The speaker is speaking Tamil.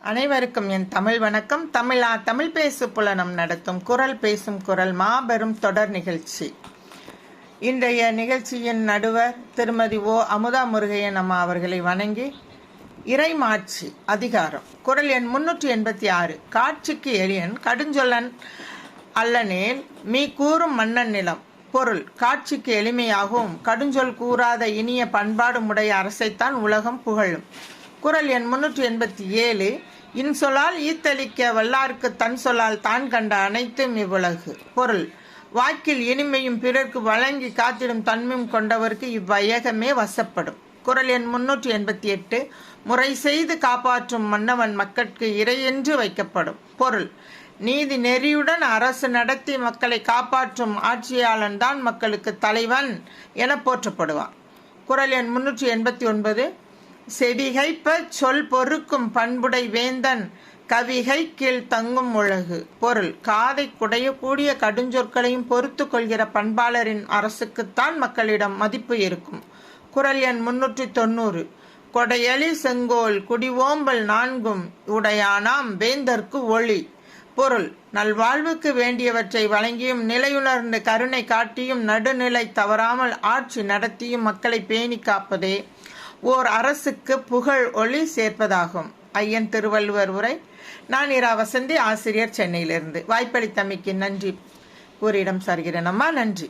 அனைவருக்கும் என் தமிழ் வணக்கம். தமிழ் பேசு புலனம் நடத்தும் குரல் பேசும் குரல் மாபெரும் தொடர் நிகழ்ச்சி. இன்றைய நிகழ்ச்சியின் நடுவர் திருமதி அமுதா முருகையன் அம்மா அவர்களை வணங்கி இறைமாட்சி அதிகாரம் குரல் எண் 386 காட்சிக்கு எளியன் கடுஞ்சொல்லன் அல்லனேல் மீ கூறும் மன்னன் நிலம். பொருள்: காட்சிக்கு எளிமையாகவும் கடுஞ்சொல் கூறாத இனிய பண்பாடு உடைய அரசைத்தான் உலகம் புகழும். குரல் எண் 387 இன்சொலால் ஈத்தளிக்க வல்லார்க்கு தன் சொல்லால் தான் கண்ட அனைத்தும் இவ்வுலகு. பொருள்: வாக்கில் இனிமையும் பிறர்க்கு வழங்கி காத்திடும் தன்மையும் கொண்டவருக்கு இவ்வையகமே வசப்படும். குரல் எண் 388 முறை செய்து காப்பாற்றும் மன்னவன் மக்கட்கு இறையென்று வைக்கப்படும். பொருள்: நீதி நெறியுடன் அரசு நடத்தி மக்களை காப்பாற்றும் ஆட்சியாளன் தான் மக்களுக்கு தலைவன் என போற்றப்படுவான். குரல் எண் 389 செவிகைப்ப சொல் பொறுக்கும் பண்புடை வேந்தன் கவிகை கீழ் தங்கும் உலகு. பொருள்: காதை குடையக்கூடிய கடுஞ்சொற்களையும் பொறுத்து கொள்கிற பண்பாளரின் அரசுக்குத்தான் மக்களிடம் மதிப்பு இருக்கும். குரல் எண் 390 கொடையளி செங்கோல் குடிவோம்பல் நான்கும் உடையானாம் வேந்தற்கு ஒளி. பொருள்: நல்வாழ்வுக்கு வேண்டியவற்றை வழங்கியும் நிலையுணர்ந்து கருணை காட்டியும் நடுநிலை தவறாமல் ஆட்சி நடத்தியும் மக்களை பேணி காப்பதே ஓர் அரசுக்கு புகழ் ஒளி சேர்ப்பதாகும். ஐயன் திருவள்ளுவர் உரை. நான் இரா வசந்தி, ஆசிரியர், சென்னையிலிருந்து. வாய்ப்பளித்தமைக்கு நன்றி கூறியிடம் சார்கிறேன் அம்மா. நன்றி.